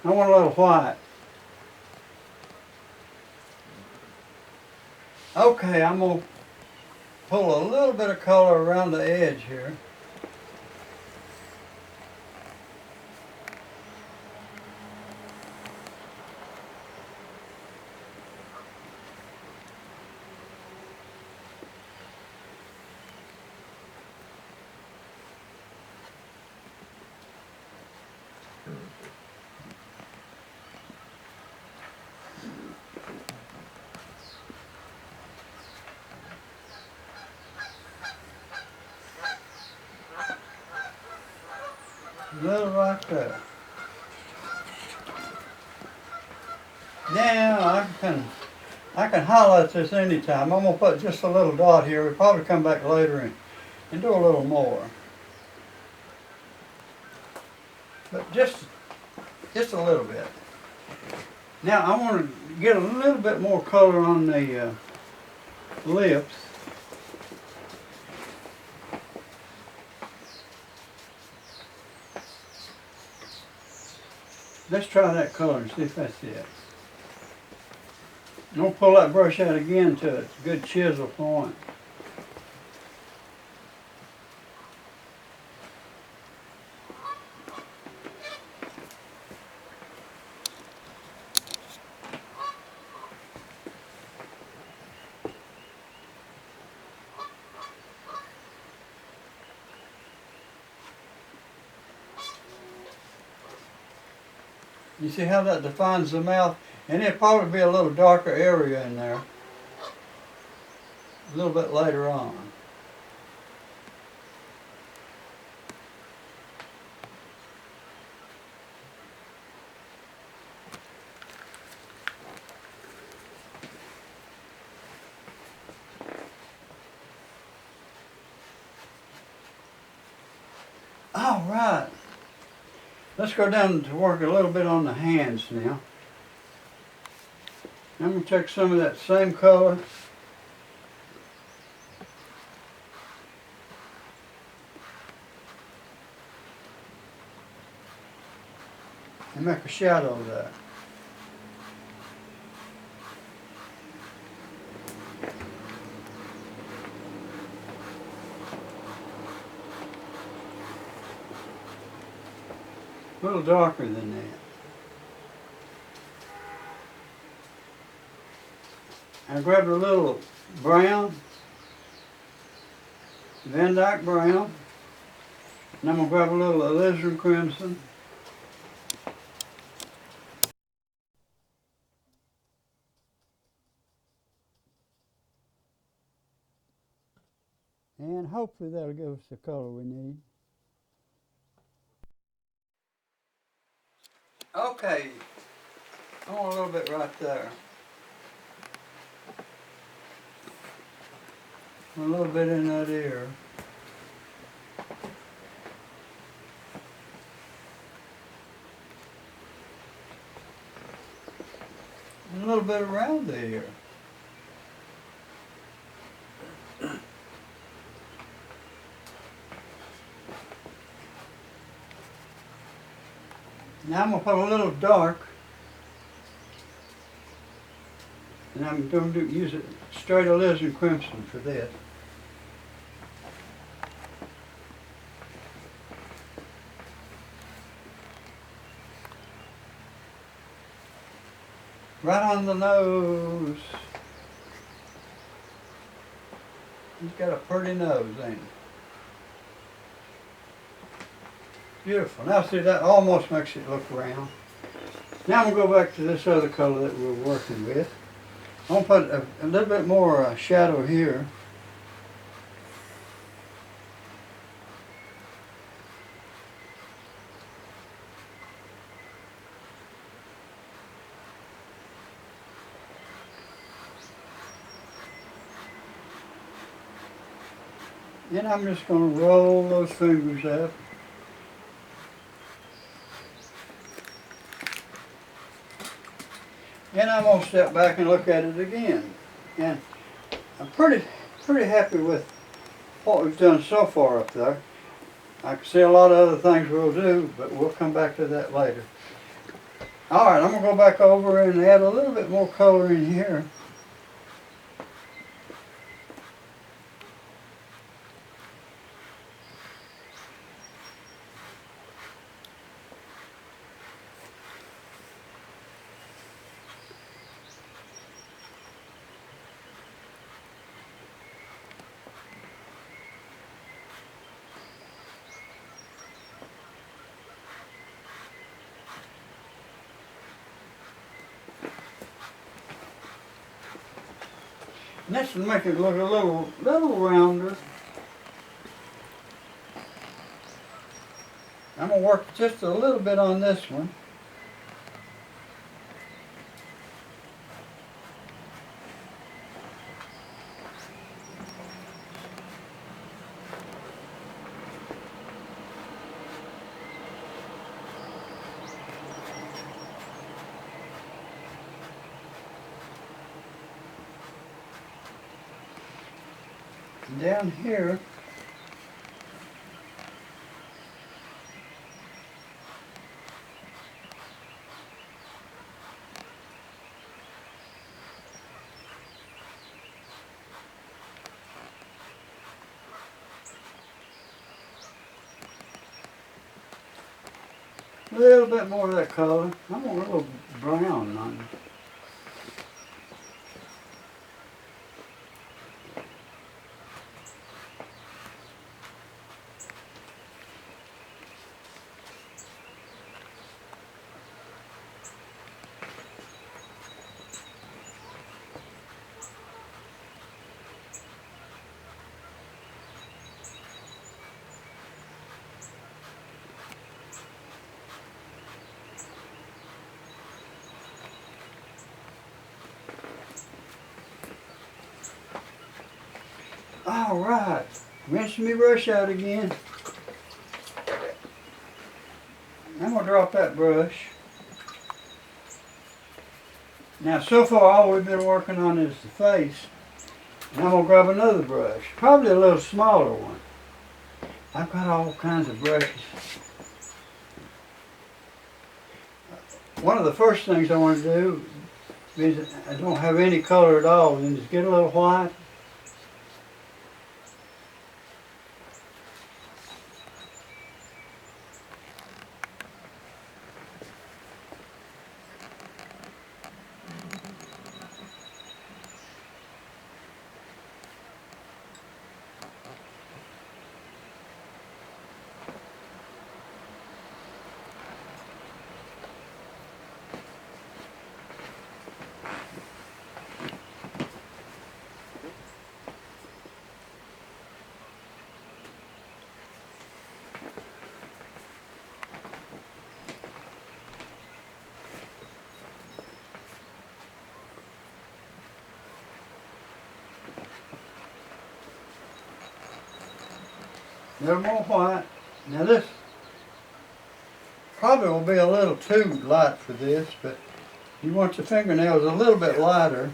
I want a little white. Okay, I'm going to pull a little bit of color around the edge here. A little right there. Now I can highlight this anytime. I'm gonna put just a little dot here. We'll probably come back later and do a little more. But just a little bit. Now I want to get a little bit more color on the lips. Let's try that color and see if that's it. Don't pull that brush out again till it's a good chisel point. You see how that defines the mouth? And it'll probably be a little darker area in there a little bit later on. All right. Let's go down to work a little bit on the hands now. I'm going to take some of that same color and make a shadow of that. A little darker than that. I grabbed a little brown, Van Dyke brown, and I'm going to grab a little alizarin crimson. And hopefully that'll give us the color we need. Okay, I want a little bit right there. A little bit in that ear. And a little bit around the ear. Now I'm going to put a little dark, and I'm going to use it straight alizarin crimson for this. Right on the nose. He's got a pretty nose, ain't he? Beautiful. Now see, that almost makes it look round. Now I'm going to go back to this other color that we're working with. I'm going to put a little bit more shadow here. And I'm just going to roll those fingers up. And I'm going to step back and look at it again. And I'm pretty happy with what we've done so far up there. I can see a lot of other things we'll do, but we'll come back to that later. Alright, I'm going to go back over and add a little bit more color in here. And this will make it look a little rounder. I'm going to work just a little bit on this one. And down here, a little bit more of that color. I want a little brown on it. All right, rinse my brush out again. I'm gonna drop that brush. Now so far all we've been working on is the face. And I'm gonna grab another brush, probably a little smaller one. I've got all kinds of brushes. One of the first things I want to do is I don't have any color at all, and just get a little white. A little more white. Now this probably will be a little too light for this, but you want your fingernails a little bit lighter.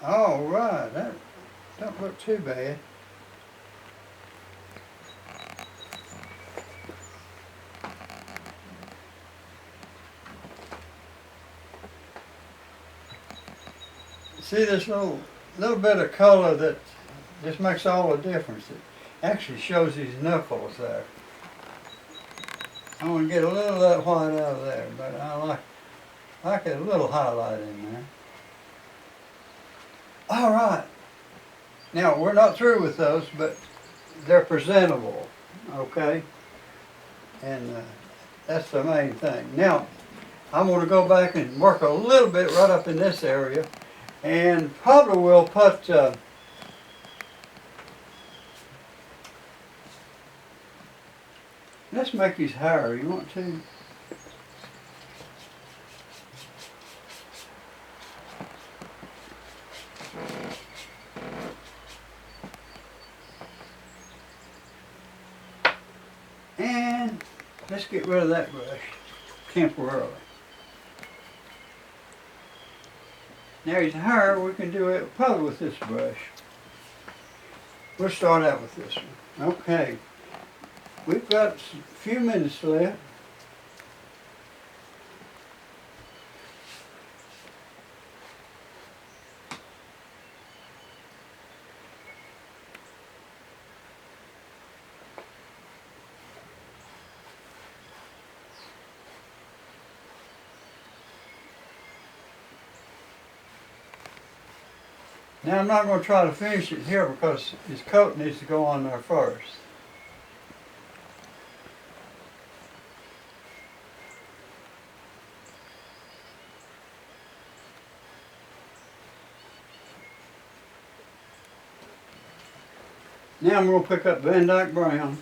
All right, that don't look too bad. See this little bit of color that just makes all the difference. It actually shows these knuckles there. I want to get a little of that white out of there, but I like a little highlight in there. All right. Now, we're not through with those, but they're presentable, okay? And That's the main thing. Now, I'm going to go back and work a little bit right up in this area, and probably will put let's make these higher. You want to? And let's get rid of that brush temporarily. Now his hair, we can do it probably with this brush. We'll start out with this one. Okay, we've got a few minutes left. Now I'm not going to try to finish it here because his coat needs to go on there first. Now I'm going to pick up Van Dyke Brown.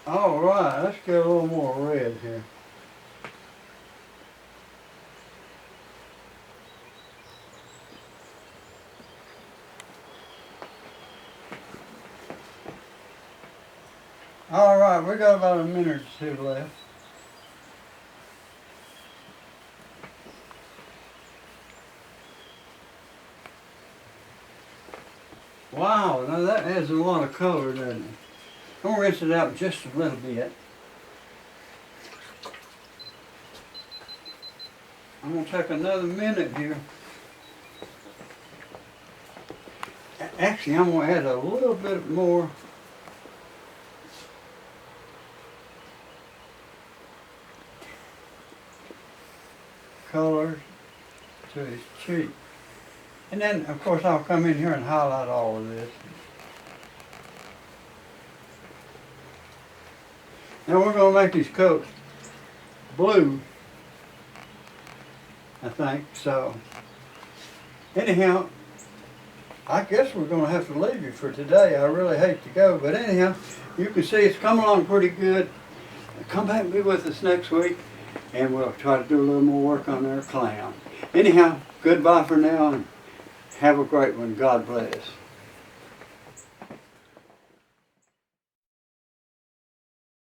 All right, let's get a little more red here. All right, we got about a minute or two left. Wow, now that adds a lot of color, doesn't it? I'm going to rinse it out just a little bit. I'm going to take another minute here. Actually, I'm going to add a little bit more color to his cheek. And then, of course, I'll come in here and highlight all of this. Now we're going to make these coats blue, I think. So, anyhow, I guess we're going to have to leave you for today. I really hate to go, but anyhow, you can see it's coming along pretty good. Come back and be with us next week, and we'll try to do a little more work on our clown. Anyhow, goodbye for now, and have a great one. God bless.